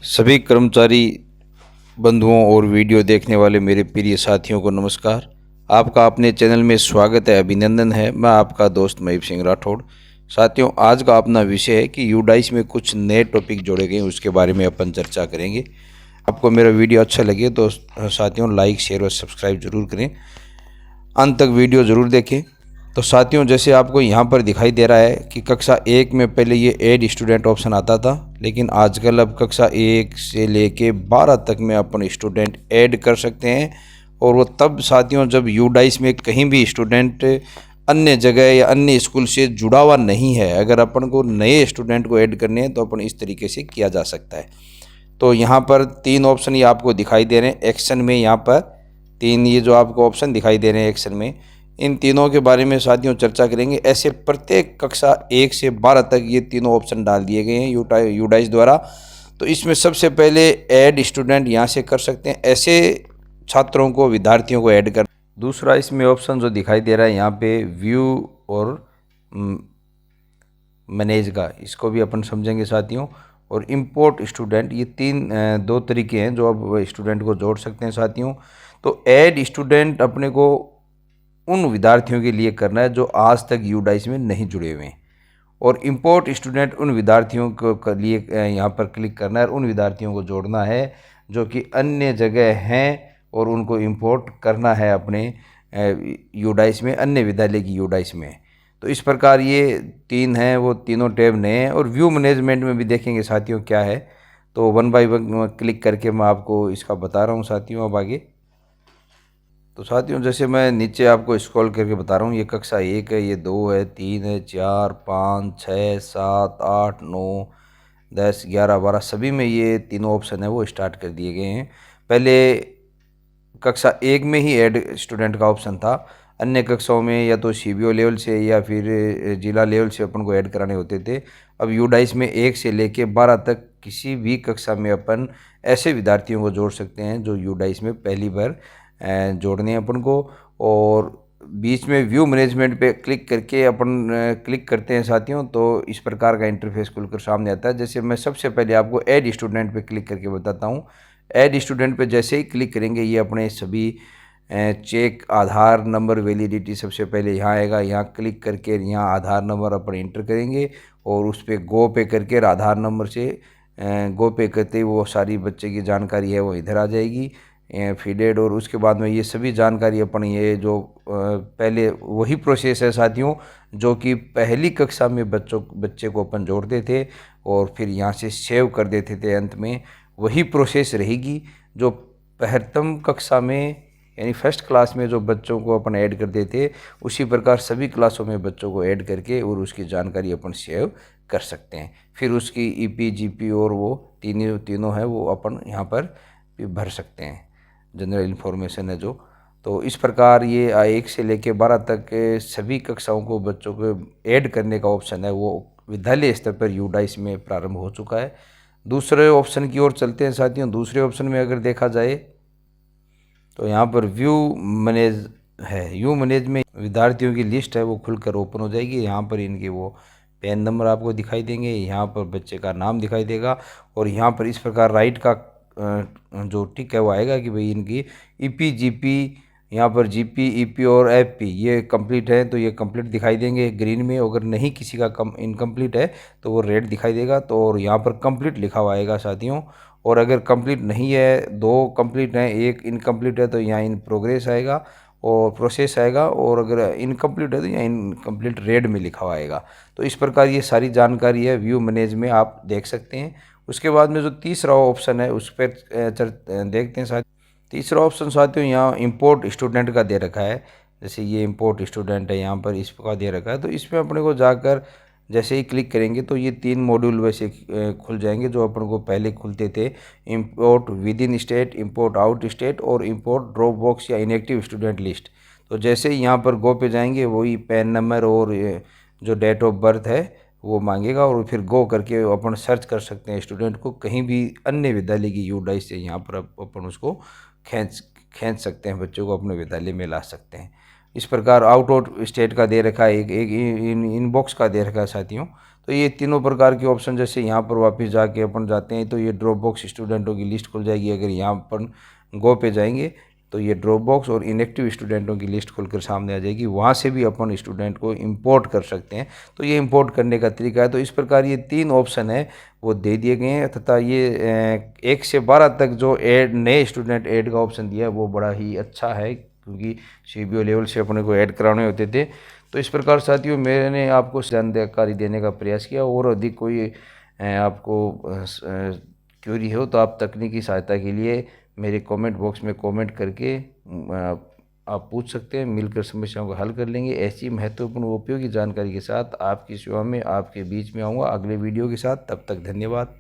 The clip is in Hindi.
सभी कर्मचारी बंधुओं और वीडियो देखने वाले मेरे प्रिय साथियों को नमस्कार। आपका अपने चैनल में स्वागत है, अभिनंदन है। मैं आपका दोस्त महीप सिंह राठौड़। साथियों, आज का अपना विषय है कि यूडाइस में कुछ नए टॉपिक जोड़े गए, उसके बारे में अपन चर्चा करेंगे। आपको मेरा वीडियो अच्छा लगे तो साथियों लाइक, शेयर और सब्सक्राइब जरूर करें, अंत तक वीडियो ज़रूर देखें। तो साथियों, जैसे आपको यहाँ पर दिखाई दे रहा है कि कक्षा 1 में पहले ये ऐड स्टूडेंट ऑप्शन आता था, लेकिन आजकल अब कक्षा 1 से लेके 12 तक में अपन स्टूडेंट ऐड कर सकते हैं। और वो तब साथियों जब यूडाइस में कहीं भी स्टूडेंट अन्य जगह या अन्य स्कूल से जुड़ा हुआ नहीं है। अगर अपन को नए स्टूडेंट को ऐड करने हैं तो अपन इस तरीके से किया जा सकता है। तो यहाँ पर 3 ऑप्शन ये आपको दिखाई दे रहे हैं एक्शन में। यहाँ पर 3 ये जो आपको ऑप्शन दिखाई दे रहे हैं एक्शन में, इन तीनों के बारे में साथियों चर्चा करेंगे। ऐसे प्रत्येक कक्षा 1 से 12 तक ये तीनों ऑप्शन डाल दिए गए हैं यूडाइस द्वारा। तो इसमें सबसे पहले ऐड स्टूडेंट यहाँ से कर सकते हैं, ऐसे छात्रों को, विद्यार्थियों को ऐड कर। दूसरा इसमें ऑप्शन जो दिखाई दे रहा है यहाँ पे व्यू और मैनेज का, इसको भी अपन समझेंगे साथियों। और इंपोर्ट स्टूडेंट, ये दो तरीके हैं जो अब स्टूडेंट को जोड़ सकते हैं साथियों। तो ऐड स्टूडेंट अपने को उन विद्यार्थियों के लिए करना है जो आज तक यूडाइस में नहीं जुड़े हुए हैं, और इंपोर्ट स्टूडेंट उन विद्यार्थियों के लिए यहाँ पर क्लिक करना है और उन विद्यार्थियों को जोड़ना है जो कि अन्य जगह हैं और उनको इंपोर्ट करना है अपने यूडाइस में, अन्य विद्यालय की यूडाइस में। तो इस प्रकार ये 3 हैं, वो तीनों टैब नए हैं। और व्यू मैनेजमेंट में भी देखेंगे साथियों क्या है। तो 1 बाय 1 क्लिक करके मैं आपको इसका बता रहा हूँ साथियों अब आगे। तो साथियों, जैसे मैं नीचे आपको स्क्रॉल करके बता रहा हूँ, ये कक्षा 1 है, ये 2 है, 3 है, 4, 5, 6, 7, 8, 9, 10, 11, 12 सभी में ये तीनों ऑप्शन है वो स्टार्ट कर दिए गए हैं। पहले कक्षा 1 में ही ऐड स्टूडेंट का ऑप्शन था। अन्य कक्षाओं में या तो सीबीओ लेवल से या फिर जिला लेवल से अपन को ऐड कराने होते थे। अब यूडाइस में 1 से लेके 12 तक किसी भी कक्षा में अपन ऐसे विद्यार्थियों को जोड़ सकते हैं जो यूडाइस में पहली बार जोड़ने हैं अपन को। और बीच में व्यू मैनेजमेंट पे क्लिक करके अपन क्लिक करते हैं साथियों, तो इस प्रकार का इंटरफेस खुलकर सामने आता है। जैसे मैं सबसे पहले आपको ऐड स्टूडेंट पे क्लिक करके बताता हूँ। ऐड स्टूडेंट पे जैसे ही क्लिक करेंगे, ये अपने सभी चेक, आधार नंबर, वैलिडिटी सबसे पहले यहाँ आएगा। यहाँ क्लिक करके यहाँ आधार नंबर अपन इंटर करेंगे और उस पर गो पे करके आधार नंबर से गो पे करते ही वो सारी बच्चे की जानकारी है वो इधर आ जाएगी फीडेड। और उसके बाद में ये सभी जानकारी अपन, ये जो पहले वही प्रोसेस है साथियों जो कि पहली कक्षा में बच्चे को अपन जोड़ते थे और फिर यहाँ से सेव कर देते थे अंत में, वही प्रोसेस रहेगी जो प्रथम कक्षा में यानी फर्स्ट क्लास में जो बच्चों को अपन ऐड करते थे, उसी प्रकार सभी क्लासों में बच्चों को ऐड करके और उसकी जानकारी अपन सेव कर सकते हैं। फिर उसकी ईपी, जीपी और वो तीनों है वो अपन यहाँ पर भर सकते हैं, जनरल इन्फॉर्मेशन है जो। तो इस प्रकार ये 1 से लेकर 12 तक के सभी कक्षाओं को बच्चों को ऐड करने का ऑप्शन है वो विद्यालय स्तर पर यूडाइस में प्रारंभ हो चुका है। दूसरे ऑप्शन की ओर चलते हैं साथियों। दूसरे ऑप्शन में अगर देखा जाए तो यहाँ पर व्यू मैनेज है। व्यू मैनेज में विद्यार्थियों की लिस्ट है वो खुलकर ओपन हो जाएगी। यहाँ पर इनके वो पैन नंबर आपको दिखाई देंगे, यहाँ पर बच्चे का नाम दिखाई देगा और यहाँ पर इस प्रकार राइट का जो टिक है वो आएगा कि भाई इनकी ईपी, जीपी, यहाँ पर जीपी, ईपी और एफपी ये कंप्लीट है तो ये कंप्लीट दिखाई देंगे ग्रीन में। अगर नहीं किसी का इनकम्प्लीट है तो वो रेड दिखाई देगा। तो और यहाँ पर कंप्लीट लिखा हुआ आएगा साथियों। और अगर कंप्लीट नहीं है, 2 कंप्लीट हैं, 1 इनकम्प्लीट है तो यहाँ इन प्रोग्रेस आएगा और प्रोसेस आएगा। और अगर इनकम्प्लीट है तो यहाँ इनकम्प्लीट रेड में लिखा हुआ आएगा। तो इस प्रकार ये सारी जानकारी है व्यू मैनेज में आप देख सकते हैं। उसके बाद में जो तीसरा ऑप्शन है उस पर देखते हैं साथियों। तीसरा ऑप्शन साथियों यहाँ इंपोर्ट स्टूडेंट का दे रखा है। जैसे ये इंपोर्ट स्टूडेंट है, यहाँ पर इसका दे रखा है। तो इसमें अपने को जाकर जैसे ही क्लिक करेंगे तो ये 3 मॉड्यूल वैसे खुल जाएंगे जो अपन को पहले खुलते थे। Import with in state, import out state और इंपोर्ट ड्रॉप बॉक्स या इनएक्टिव स्टूडेंट लिस्ट। तो जैसे ही यहाँ पर गो पे जाएंगे वही पैन नंबर और जो डेट ऑफ बर्थ है वो मांगेगा और फिर गो करके अपन सर्च कर सकते हैं स्टूडेंट को कहीं भी अन्य विद्यालय की यूडाइस से। यहाँ पर अपन उसको खींच सकते हैं, बच्चों को अपने विद्यालय में ला सकते हैं। इस प्रकार आउट स्टेट का दे रखा है, एक इनबॉक्स का दे रखा है साथियों। तो ये तीनों प्रकार के ऑप्शन, जैसे यहाँ पर वापस जाके अपन जाते हैं तो ये ड्रॉप बॉक्स स्टूडेंटों की लिस्ट खुल जाएगी। अगर यहाँ अपन गो पे जाएंगे तो ये ड्रॉप बॉक्स और इनएक्टिव स्टूडेंटों की लिस्ट खुलकर सामने आ जाएगी। वहाँ से भी अपन स्टूडेंट को इंपोर्ट कर सकते हैं। तो ये इंपोर्ट करने का तरीका है। तो इस प्रकार ये 3 ऑप्शन है वो दे दिए गए हैं, तथा ये 1 से 12 तक जो ऐड नए स्टूडेंट ऐड का ऑप्शन दिया है वो बड़ा ही अच्छा है, क्योंकि CBO लेवल से अपने को ऐड कराने होते थे। तो इस प्रकार साथियों मैंने आपको जानकारी देने का प्रयास किया। और अधिक कोई आपको क्वेरी हो तो आप तकनीकी सहायता के लिए मेरे कमेंट बॉक्स में कमेंट करके आप पूछ सकते हैं। मिलकर समस्याओं को हल कर लेंगे। ऐसी महत्वपूर्ण उपयोगी जानकारी के साथ आपकी सेवा में आपके बीच में आऊँगा अगले वीडियो के साथ। तब तक धन्यवाद।